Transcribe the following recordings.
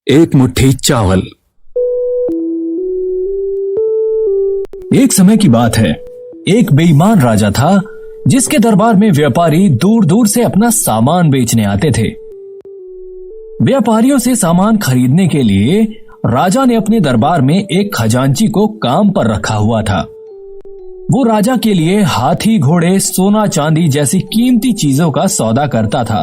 एक मुट्ठी चावल। एक समय की बात है, एक बेईमान राजा था जिसके दरबार में व्यापारी दूर दूर से अपना सामान बेचने आते थे। व्यापारियों से सामान खरीदने के लिए राजा ने अपने दरबार में एक खजांची को काम पर रखा हुआ था। वो राजा के लिए हाथी, घोड़े, सोना, चांदी जैसी कीमती चीजों का सौदा करता था।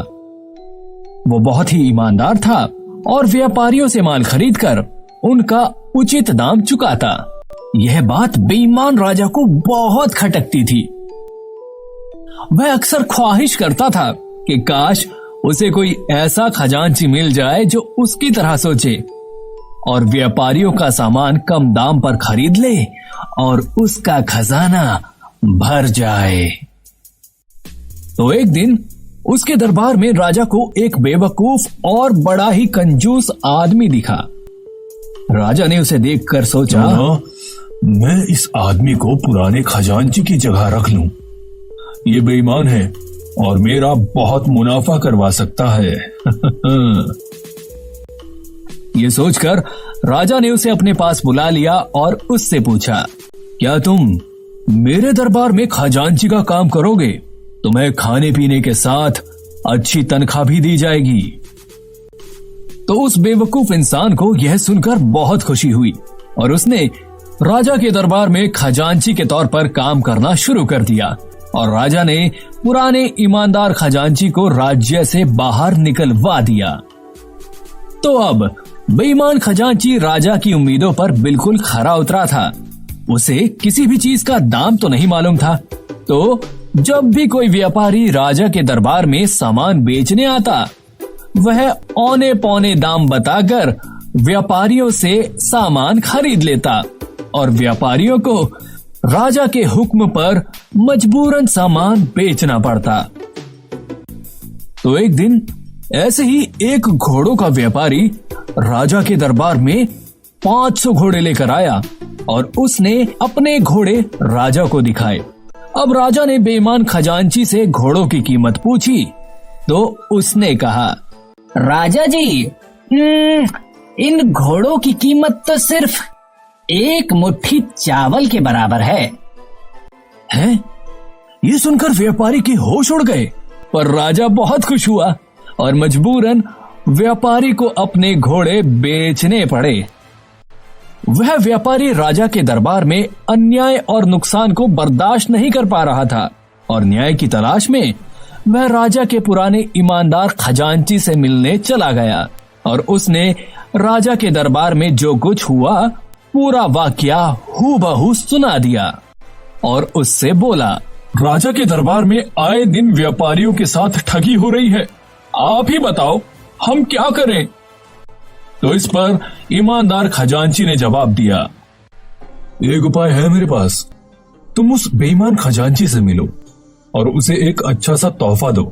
वो बहुत ही ईमानदार था और व्यापारियों से माल खरीदकर उनका उचित दाम चुकाता। यह बात बेईमान राजा को बहुत खटकती थी। वह अक्सर ख्वाहिश करता था कि काश उसे कोई ऐसा खजांची मिल जाए जो उसकी तरह सोचे और व्यापारियों का सामान कम दाम पर खरीद ले और उसका खजाना भर जाए। तो एक दिन उसके दरबार में राजा को एक बेवकूफ और बड़ा ही कंजूस आदमी दिखा। राजा ने उसे देखकर सोचा, मैं इस आदमी को पुराने खजांची की जगह रख लूं। ये बेईमान है और मेरा बहुत मुनाफा करवा सकता है। ये सोचकर राजा ने उसे अपने पास बुला लिया और उससे पूछा, क्या तुम मेरे दरबार में खजांची का काम करोगे? तुम्हें खाने पीने के साथ अच्छी तनख्वाह भी दी जाएगी। तो उस बेवकूफ इंसान को यह सुनकर बहुत खुशी हुई और उसने राजा के दरबार में खजांची के तौर पर काम करना शुरू कर दिया और राजा ने पुराने ईमानदार खजांची को राज्य से बाहर निकलवा दिया। तो अब बेईमान खजांची राजा की उम्मीदों पर बिल्कुल खरा उतरा था। उसे किसी भी चीज का दाम तो नहीं मालूम था, तो जब भी कोई व्यापारी राजा के दरबार में सामान बेचने आता, वह औने पौने दाम बताकर व्यापारियों से सामान खरीद लेता और व्यापारियों को राजा के हुक्म पर मजबूरन सामान बेचना पड़ता। तो एक दिन ऐसे ही एक घोड़ों का व्यापारी राजा के दरबार में 500 घोड़े लेकर आया और उसने अपने घोड़े राजा को दिखाए। अब राजा ने बेईमान खजांची से घोड़ों की कीमत पूछी तो उसने कहा, राजा जी, इन घोड़ों की कीमत तो सिर्फ एक मुट्ठी चावल के बराबर है। हैं? ये सुनकर व्यापारी के होश उड़ गए, पर राजा बहुत खुश हुआ और मजबूरन व्यापारी को अपने घोड़े बेचने पड़े। वह व्यापारी राजा के दरबार में अन्याय और नुकसान को बर्दाश्त नहीं कर पा रहा था और न्याय की तलाश में वह राजा के पुराने ईमानदार खजांची से मिलने चला गया और उसने राजा के दरबार में जो कुछ हुआ पूरा वाकया हूबहू सुना दिया और उससे बोला, राजा के दरबार में आए दिन व्यापारियों के साथ ठगी हो रही है। आप ही बताओ हम क्या करें? तो इस पर ईमानदार खजांची ने जवाब दिया, एक उपाय है मेरे पास। तुम उस बेईमान खजांची से मिलो और उसे एक अच्छा सा तोहफा दो।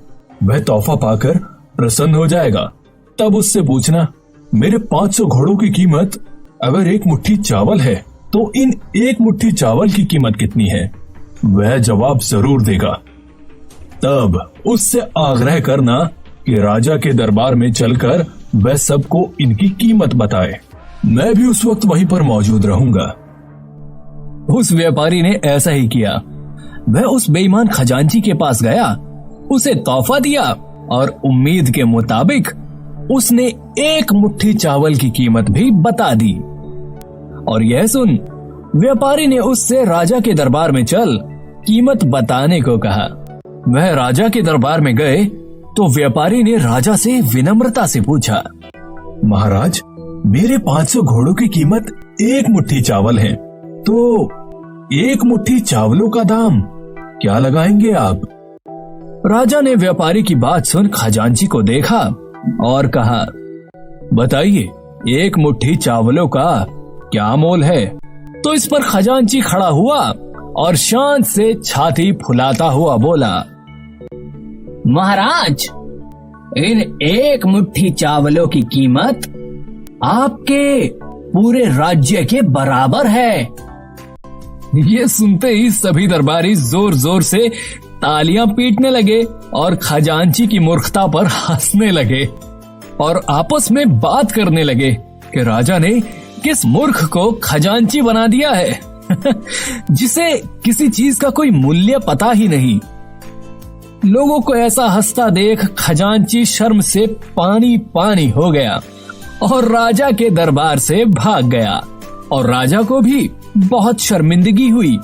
वह तोहफा पाकर प्रसन्न हो जाएगा। तब उससे पूछना, मेरे 500 घोड़ों की कीमत अगर एक मुट्ठी चावल है तो इन एक मुट्ठी चावल की कीमत कितनी है? वह जवाब जरूर देगा। तब उससे आग्रह करना कि राजा के दरबार में चलकर वह सबको इनकी कीमत बताए। मैं भी उस वक्त वहीं पर मौजूद रहूंगा। उस व्यापारी ने ऐसा ही किया। वह उस बेईमान खजांची के पास गया, उसे तोहफा दिया और उम्मीद के मुताबिक उसने एक मुट्ठी चावल की कीमत भी बता दी। और यह सुन व्यापारी ने उससे राजा के दरबार में चल कीमत बताने को कहा। वह राजा के दरबार में गए तो व्यापारी ने राजा से विनम्रता से पूछा, महाराज, मेरे 500 घोड़ों की कीमत एक मुट्ठी चावल है, तो एक मुट्ठी चावलों का दाम क्या लगाएंगे आप? राजा ने व्यापारी की बात सुन खजांची को देखा और कहा, बताइए एक मुट्ठी चावलों का क्या मोल है? तो इस पर खजांची खड़ा हुआ और शान से छाती फुलाता हुआ बोला, महाराज, इन एक मुट्ठी चावलों की कीमत आपके पूरे राज्य के बराबर है। ये सुनते ही सभी दरबारी जोर जोर से तालियां पीटने लगे और खजांची की मूर्खता पर हंसने लगे। और आपस में बात करने लगे कि राजा ने किस मूर्ख को खजांची बना दिया है जिसे किसी चीज का कोई मूल्य पता ही नहीं। लोगों को ऐसा हंसता देख खजांची शर्म से पानी पानी हो गया और राजा के दरबार से भाग गया। और राजा को भी बहुत शर्मिंदगी हुई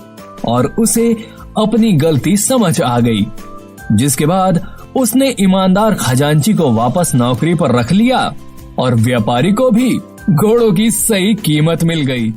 और उसे अपनी गलती समझ आ गई, जिसके बाद उसने ईमानदार खजांची को वापस नौकरी पर रख लिया और व्यापारी को भी घोड़ों की सही कीमत मिल गई।